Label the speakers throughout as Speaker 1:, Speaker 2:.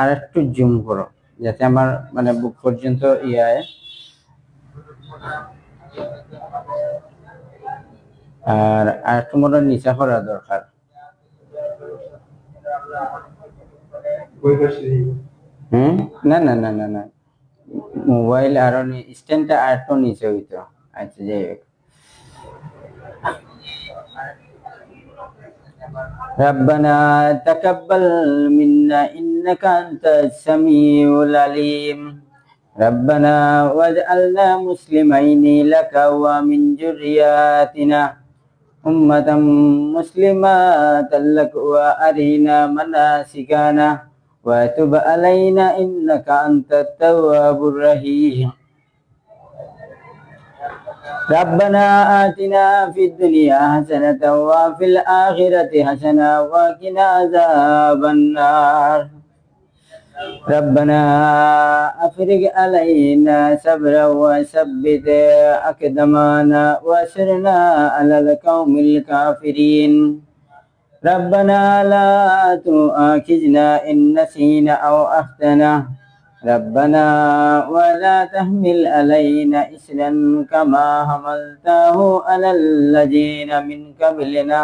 Speaker 1: আর একটু জুম করো যাতে আমার মানে বুক পর্যন্ত ইয়ে, আর একটু মনে নিচা করা দরকার। না না না না না, মোবাইল আর স্ট্যান্ডটা আর একটু নিচে হইতো। আচ্ছা যাই হোক। ربنا تقبل منا إنك أنت السميع العليم ربنا واجعلنا مسلمين لك ومن ذرياتنا أمة مسلمة لك وأرنا مناسكنا وتب علينا إنك أنت التواب الرحيم ربنا آتنا في الدنيا حسنة وفي الآخرة حسنة وقنا عذاب النار ربنا أفرغ علينا صبرا وثبت أقدامنا وانصرنا على القوم الكافرين ربنا لا تؤاخذنا إن نسينا أو أخطأنا ربنا ولا تحمل علينا إصرا كما حملته على الذين من قبلنا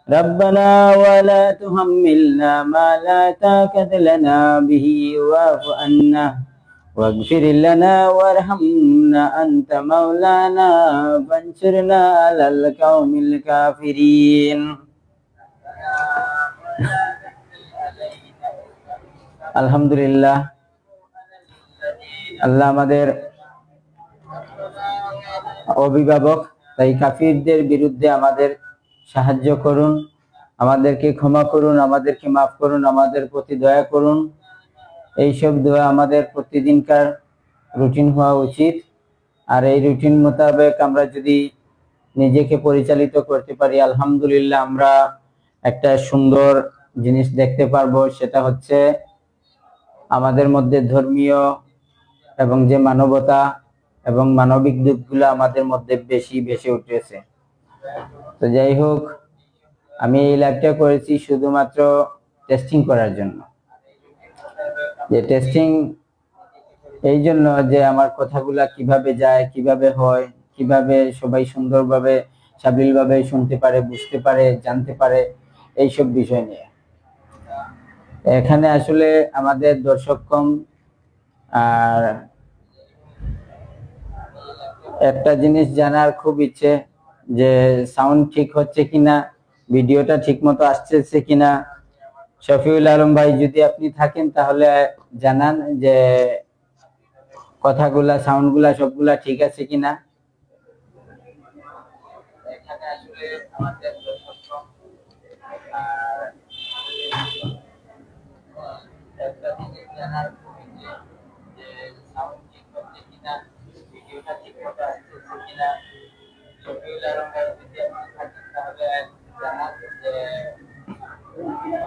Speaker 1: ربنا ولا تحملنا ما لا طاقة لنا به واعف عنا واغفر لنا وارحمنا أنت مولانا فانصرنا على القوم الكافرين আলহামদুলিল্লাহ, আল্লাহ আমাদের অভিভাবক, তাই কাফিরদের বিরুদ্ধে আমাদের সাহায্য করুন, আমাদেরকে ক্ষমা করুন, আমাদেরকে মাফ করুন, আমাদের প্রতি দয়া করুন। এইসব দোয়া আমাদের প্রতিদিনকার রুটিন হওয়া উচিত। আর এই রুটিন মোতাবেক আমরা যদি নিজেকে পরিচালিত করতে পারি, আলহামদুলিল্লাহ আমরা একটা সুন্দর জিনিস দেখতে পারবো। সেটা হচ্ছে আমাদের মধ্যে ধর্মীয় এবং যে মানবতা এবং মানবিক দিকগুলো আমাদের মধ্যে বেশি বেশি উঠেছে। তো যাই হোক, আমি এই লাইভটা করেছি শুধুমাত্র টেস্টিং করার জন্য। যে টেস্টিং এই জন্য যে আমার কথাগুলা কিভাবে যায়, কিভাবে হয়, কিভাবে সবাই সুন্দরভাবে সাবলীলভাবে শুনতে পারে, বুঝতে পারে, জানতে পারে, এইসব বিষয় নিয়ে। এখানে আসলে আমাদের দর্শক কম, আর একটা জিনিস জানার খুব ইচ্ছে যে সাউন্ড ঠিক হচ্ছে কিনা, ভিডিওটা ঠিক মতো আসছে কিনা। শফিউল আলম ভাই, যদি আপনি থাকেন তাহলে জানান যে কথাগুলা, সাউন্ডগুলা সবগুলা ঠিক আছে কিনা। এখানে আসলে আমাদের দর্শক কম, আর একটা জিনিস জানার খুব ইচ্ছে যে সাউন্ড ঠিক হচ্ছে কিনা, ভিডিওটা ঠিক মতো আসছে কিনা। শফিউল আলম ভাই, যদি আপনি থাকেন তাহলে জানান যে কথাগুলা,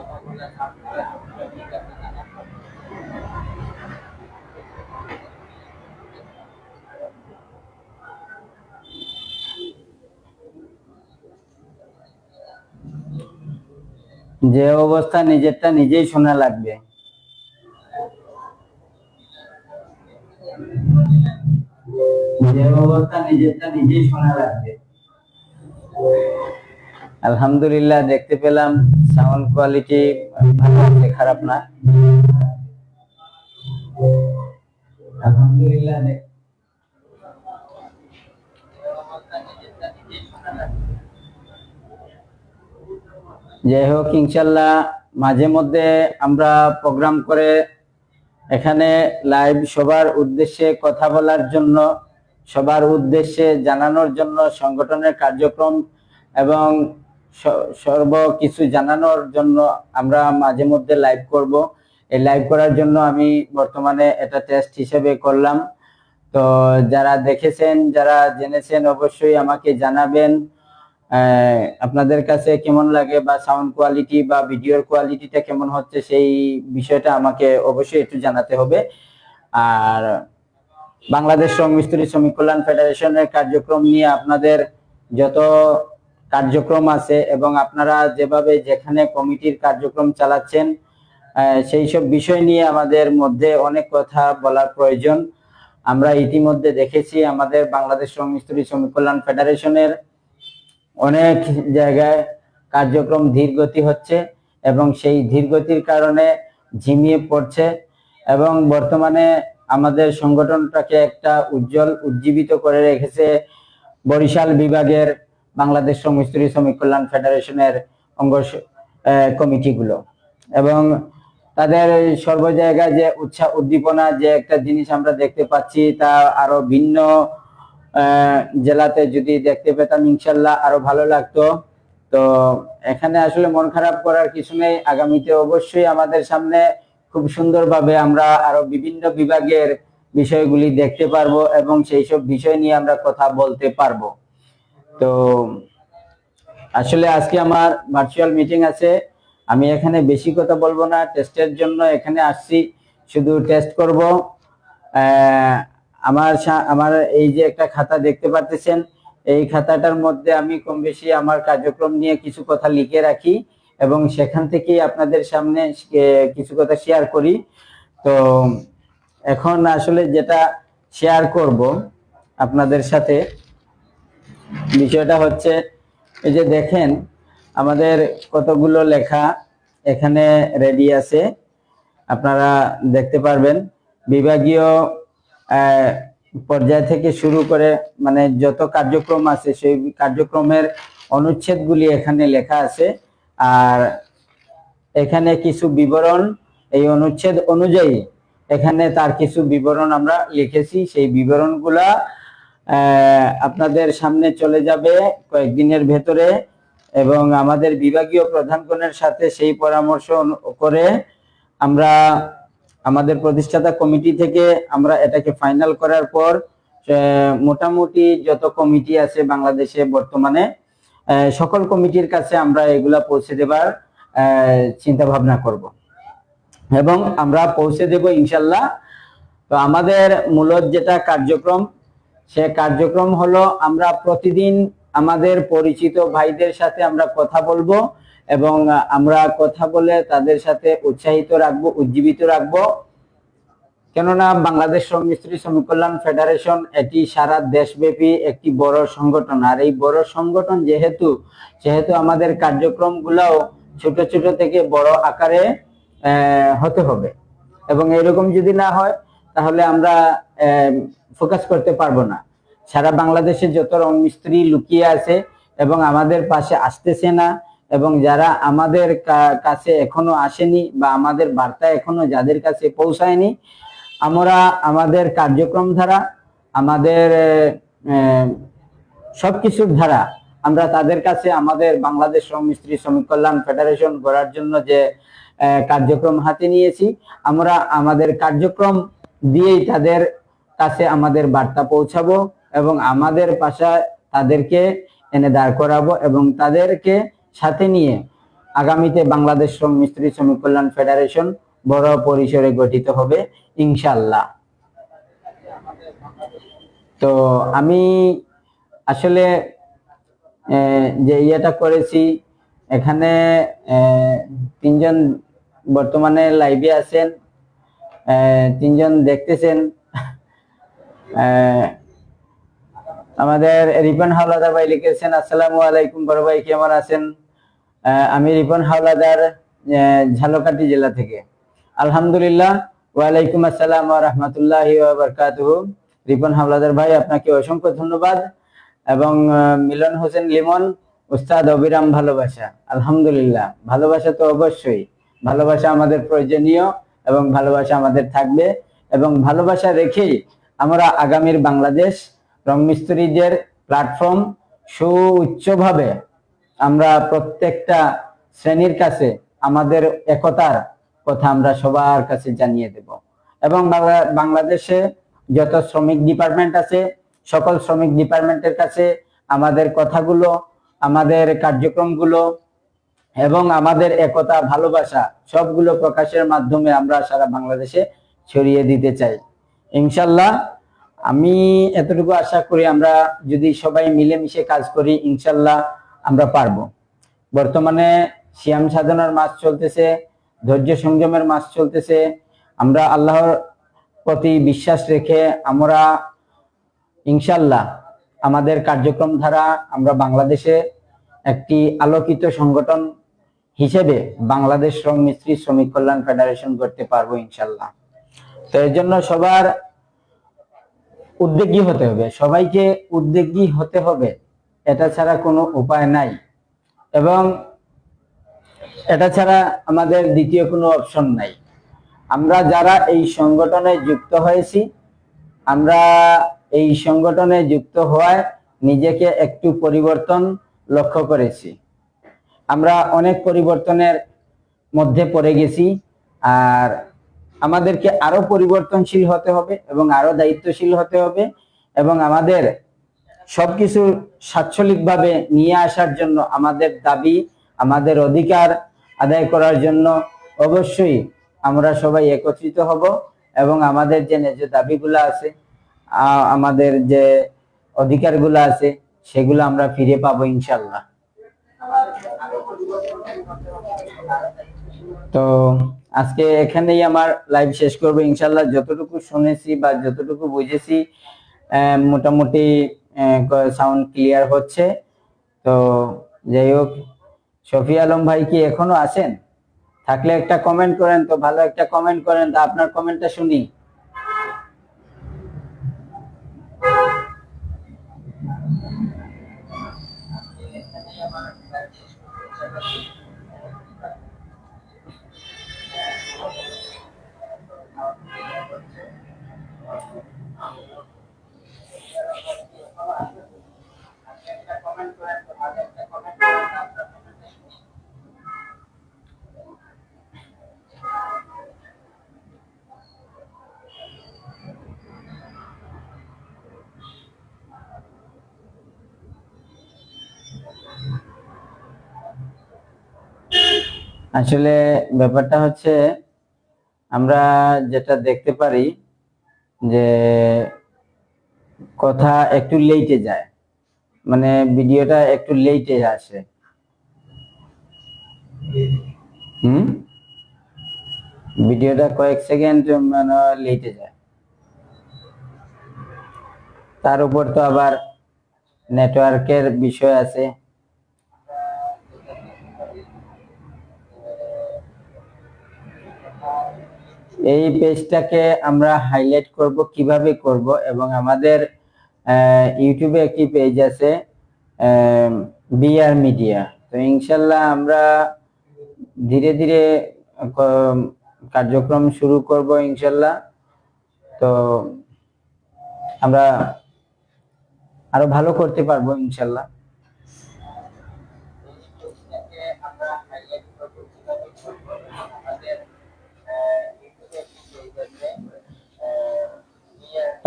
Speaker 1: সাউন্ডগুলা সবগুলা ঠিক আছে কিনা। যে অবস্থা নিজেরটা নিজেই শোনা লাগবে। যে অবস্থা নিজেরটা নিজেই শোনা লাগবে। আলহামদুলিল্লাহ, দেখতে পেলাম সাউন্ড কোয়ালিটি ভালো আছে, খারাপ না। আলহামদুলিল্লাহ, যাই হোক, ইনশাল্লাহ মাঝে মধ্যে আমরা প্রোগ্রাম করে এখানে লাইভ সবার উদ্দেশ্যে কথা বলার জন্য, সবার উদ্দেশ্যে জানানোর জন্য, সংগঠনের কার্যক্রম এবং সর্বকিছু জানানোর জন্য আমরা মাঝে মধ্যে লাইভ করব। এই লাইভ করার জন্য আমি বর্তমানে এটা টেস্ট হিসেবে করলাম। তো যারা দেখেছেন, যারা জেনেছেন, অবশ্যই আমাকে জানাবেন আপনাদের কাছে কেমন লাগে, বা সাউন্ড কোয়ালিটি বা ভিডিওর কোয়ালিটিটা কেমন হচ্ছে, সেই বিষয়টা আমাকে অবশ্যই একটু জানাতে হবে। আর বাংলাদেশ শ্রম মিস্ত্রি শ্রমিক কল্যাণ ফেডারেশনের কার্যক্রম নিয়ে আপনাদের যত কার্যক্রম আছে এবং আপনারা যেভাবে যেখানে কমিটির কার্যক্রম চালাচ্ছেন, সেই সব বিষয় নিয়ে আমাদের মধ্যে অনেক কথা বলার প্রয়োজন। আমরা ইতিমধ্যে দেখেছি আমাদের বাংলাদেশ শ্রম মিস্ত্রি শ্রমিক কল্যাণ ফেডারেশনের অনেক জায়গায় কার্যক্রম ধীরগতি হচ্ছে এবং সেই ধীরগতির কারণে ঝিমিয়ে পড়ছে, এবং বর্তমানে আমাদের সংগঠনটাকে একটা উজ্জীবিত করে রেখেছে বরিশাল বিভাগের বাংলাদেশ শ্রম মিস্ত্রি শ্রমিক কল্যাণ ফেডারেশনের অঙ্গ কমিটিগুলো, এবং তাদের সর্ব জায়গায় যে উৎসাহ উদ্দীপনা যে একটা জিনিস আমরা দেখতে পাচ্ছি, তা আরো ভিন্ন জেলাতে যদি দেখতে পেতাম ইনশাল্লাহ আরো ভালো লাগতো। তো এখানে আসলে মন খারাপ করার কিছু নেই। আগামীতে অবশ্যই আমাদের সামনে খুব সুন্দরভাবে আমরা আরো বিভিন্ন বিভাগের বিষয়গুলি দেখতে পারবো এবং সেই সব বিষয় নিয়ে আমরা কথা বলতে পারবো। তো আসলে আজকে আমার ভার্চুয়াল মিটিং আছে, আমি এখানে বেশি কথা বলবো না। টেস্টের জন্য এখানে আসছি, শুধু টেস্ট করব। আমার এই যে একটা খাতা দেখতে পাচ্ছেন, এই খাতাটার মধ্যে আমি কম বেশি আমার কার্যক্রম নিয়ে কিছু কথা লিখে রাখি এবং সেখান থেকে আপনাদের সামনে কিছু কথা শেয়ার করি। তো এখন আসলে যেটা শেয়ার করব আপনাদের সাথে, বিষয়টা হচ্ছে এই যে দেখেন আমাদের কতগুলো লেখা এখানে রেডি আছে, আপনারা দেখতে পারবেন। বিভাগীয় পর্যায় থেকে শুরু করে মানে যত কার্যক্রম আছে সেই কার্যক্রমের অনুচ্ছেদগুলি এখানে লেখা আছে, আর এখানে কিছু বিবরণ এই অনুচ্ছেদ অনুযায়ী এখানে তার কিছু বিবরণ আমরা লিখেছি। সেই বিবরণগুলা আপনাদের সামনে চলে যাবে কয়েকদিনের ভেতরে, এবং আমাদের বিভাগীয় প্রধানগণের সাথে সেই পরামর্শ করে আমরা আমাদের প্রতিষ্ঠাতা কমিটি থেকে আমরা এটাকে ফাইনাল করার পর মোটামুটি যত কমিটি আছে বাংলাদেশে বর্তমানে সকল কমিটির কাছে আমরা এগুলা পৌঁছে দেবার চিন্তা ভাবনা করব এবং আমরা পৌঁছে দেব ইনশাল্লাহ। তো আমাদের মূলত যেটা কার্যক্রম, সে কার্যক্রম হলো আমরা প্রতিদিন আমাদের পরিচিত ভাইদের সাথে আমরা কথা বলবো এবং আমরা কথা বলে তাদের সাথে উৎসাহিত রাখবো, উজ্জীবিত রাখবো। কেননা বাংলাদেশ শ্রম মিস্ত্রি শ্রমিক কল্যাণ ফেডারেশন এটি সারা দেশব্যাপী একটি বড় সংগঠন, আর এই বড় সংগঠন যেহেতু আমাদের কার্যক্রম গুলাও ছোট ছোট থেকে বড় আকারে হতে হবে, এবং এরকম যদি না হয় তাহলে আমরা ফোকাস করতে পারবো না। সারা বাংলাদেশে যত রং মিস্ত্রি লুকিয়ে আছে এবং আমাদের পাশে আসতেছে না, এবং যারা আমাদের কাছে এখনো আসেনি বা আমাদের বার্তা এখনো যাদের কাছে পৌঁছায়নি, আমরা আমাদের কার্যক্রম ধারা, আমাদের সবকিছুর ধারা আমরা তাদের কাছে আমাদের বাংলাদেশ শ্রম মিস্ত্রি শ্রমিক কল্যাণ ফেডারেশন গড়ার জন্য যে কার্যক্রম হাতে নিয়েছি, আমরা আমাদের কার্যক্রম দিয়েই তাদের কাছে আমাদের বার্তা পৌঁছাবো এবং আমাদের পাশায় তাদেরকে এনে দাঁড় করাবো এবং তাদেরকে সাথে নিয়ে আগামীতে বাংলাদেশ শ্রম মিস্ত্রি শ্রমিক কল্যাণ ফেডারেশন বড় পরিসরে গঠিত হবে ইনশাআল্লাহ। তো আমি আসলে যে ইয়েটা করেছি, এখানে তিনজন বর্তমানে লাইভে আছেন, তিনজন দেখতেছেন। আমাদের রিপন হাওলাদার ভাই লিখেছেন, আসসালামু আলাইকুম বড় ভাই, কেমন আছেন? আমি রিপন হাওলাদার, ঝালকাঠি জেলা থেকে। আলহামদুলিল্লাহ, ওয়ালাইকুম আসসালাম ওয়া রাহমাতুল্লাহি ওয়া বারাকাতুহু। রিপন হাওলাদার ভাই, আপনাকে অসংখ্য ধন্যবাদ। এবং মিলন হোসেন লিমন, উস্তাদ অবিরাম ভালোবাসা। আলহামদুলিল্লাহ, ভালোবাসা তো অবশ্যই, ভালোবাসা আমাদের প্রয়োজনীয় এবং ভালোবাসা আমাদের থাকবে, এবং ভালোবাসা রেখেই আমরা আগামীর বাংলাদেশ রং মিস্ত্রিদের প্ল্যাটফর্ম সুউচ্চভাবে আমরা প্রত্যেকটা শ্রেণীর কাছে আমাদের একতার কথা আমরা সবার কাছে জানিয়ে দেব। এবং বাংলাদেশে যত শ্রমিক ডিপার্টমেন্ট আছে সকল শ্রমিক ডিপার্টমেন্টের কাছে আমাদের কথাগুলো, আমাদের কার্যক্রমগুলো এবং আমাদের একতা ভালোবাসা সবগুলো প্রকাশের মাধ্যমে আমরা সারা বাংলাদেশে ছড়িয়ে দিতে চাই ইনশাল্লাহ। আমি এতটুকু আশা করি আমরা যদি সবাই মিলেমিশে কাজ করি ইনশাল্লাহ আমরা পারবো। বর্তমানে সিয়াম সাধনার মাস চলতেছে, ধৈর্য সংযমের মাস চলতেছে। আমরা আল্লাহর প্রতি বিশ্বাস রেখে আমরা ইনশাল্লাহ আমাদের কার্যক্রম ধারা আমরা বাংলাদেশে একটি আলোকিত সংগঠন হিসেবে বাংলাদেশ শ্রম মিস্ত্রি শ্রমিক কল্যাণ ফেডারেশন করতে পারবো ইনশাল্লাহ। তো এর জন্য সবার উদ্যোগী হতে হবে, সবাইকে উদ্যোগী হতে হবে, এটা ছাড়া কোনো উপায় নাই এবং এটা ছাড়া আমাদের দ্বিতীয় কোনো অপশন নাই। আমরা যারা এই সংগঠনে যুক্ত হয়েছি, আমরা এই সংগঠনে যুক্ত হওয়ায় নিজেকে একটু পরিবর্তন লক্ষ্য করেছি। আমরা অনেক পরিবর্তনের মধ্যে পড়ে গেছি, আর আমাদেরকে আরো পরিবর্তনশীল হতে হবে এবং আরো দায়িত্বশীল হতে হবে এবং আমাদের সবকিছু স্বাচ্ছলিকভাবে নিয়ে আসার জন্য আমাদের দাবি, আমাদের অধিকার আদায় করার জন্য অবশ্যই আমরা সবাই একত্রিত হব এবং আমাদের যে ন্যায্য দাবিগুলো আছে, আমাদের যে অধিকারগুলো আছে, সেগুলো আমরা ফিরে পাবো ইনশাল্লাহ। তো আজকে এখানেই আমার লাইভ শেষ করবো ইনশাল্লাহ। যতটুকু শুনেছি বা যতটুকু বুঝেছি মোটামুটি সাউন্ড ক্লিয়ার হচ্ছে। তো যাই হোক, শফি আলম ভাই কি এখনো আছেন? থাকলে একটা কমেন্ট করেন তো, ভালো একটা কমেন্ট করেন তো, আপনার কমেন্টটা শুনি। আসলে ব্যাপারটা হচ্ছে, আমরা যেটা দেখতে পারি যে কথা একটু লেটে যায়, মানে ভিডিওটা একটু লেটে আসে। ভিডিওটা কয়েক সেকেন্ড মানে লেটে যায়। তার উপর তো আবার নেটওয়ার্কের বিষয় আছে। এই পেজটাকে আমরা হাইলাইট করব, কিভাবে করব, এবং আমাদের ইউটিউবে একটি পেজ আছে বিআর মিডিয়া। তো ইনশাল্লাহ আমরা ধীরে ধীরে কার্যক্রম শুরু করব ইনশাল্লাহ। তো আমরা আরো ভালো করতে পারবো ইনশাল্লাহ।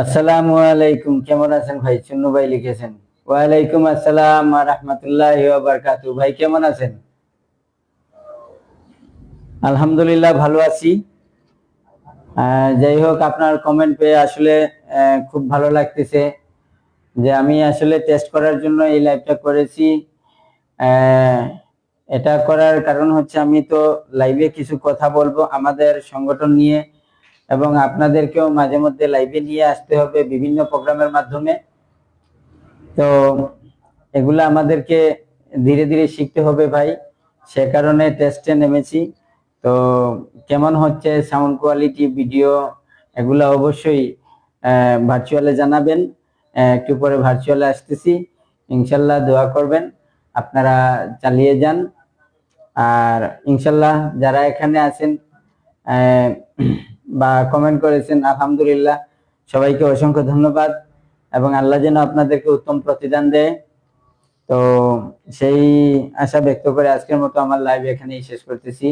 Speaker 1: আসসালামু আলাইকুম, কেমন আছেন ভাই? চুন্নু ভাই লিখেছেন। ওয়ালাইকুম আসসালাম ওয়া রাহমাতুল্লাহি ওয়া বারাকাতুহু। ভাই কেমন আছেন? আলহামদুলিল্লাহ ভালো আছি। যাই হোক, আপনার কমেন্ট পেয়ে আসলে খুব ভালো লাগতেছে যে আমি আসলে টেস্ট করার জন্য এই লাইভটা করেছি। এটা করার কারণ হচ্ছে, আমি তো লাইভে কিছু কথা বলবো আমাদের সংগঠন নিয়ে, এবং আপনাদেরকেও মাঝে মধ্যে লাইভে নিয়ে আসতে হবে বিভিন্ন প্রোগ্রামের মাধ্যমে। তো এগুলো আমাদেরকে ধীরে ধীরে শিখতে হবে ভাই, সে কারণে টেস্টে নেমেছি। তো কেমন হচ্ছে সাউন্ড কোয়ালিটি, ভিডিও, এগুলো অবশ্যই ভার্চুয়ালে জানাবেন। একটু পরে ভার্চুয়ালে আসতেছি ইনশাল্লাহ, দোয়া করবেন, আপনারা চালিয়ে যান। আর ইনশাল্লাহ যারা এখানে আছেন বা কমেন্ট করেছেন, আলহামদুলিল্লাহ, সবাইকে অসংখ্য ধন্যবাদ এবং আল্লাহ যেন আপনাদেরকে উত্তম প্রতিদান দেয়। তো সেই আশা ব্যক্ত করে আজকের মতো আমার লাইভ এখানেই শেষ করতেছি।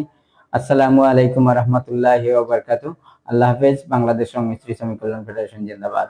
Speaker 1: আসসালামু আলাইকুম ওয়া রাহমাতুল্লাহি ওয়া বারাকাতুহু। আল্লাহ হাফেজ। বাংলাদেশ শ্রম মিস্ত্রি শ্রমিক কল্যাণ ফেডারেশন জিন্দাবাদ।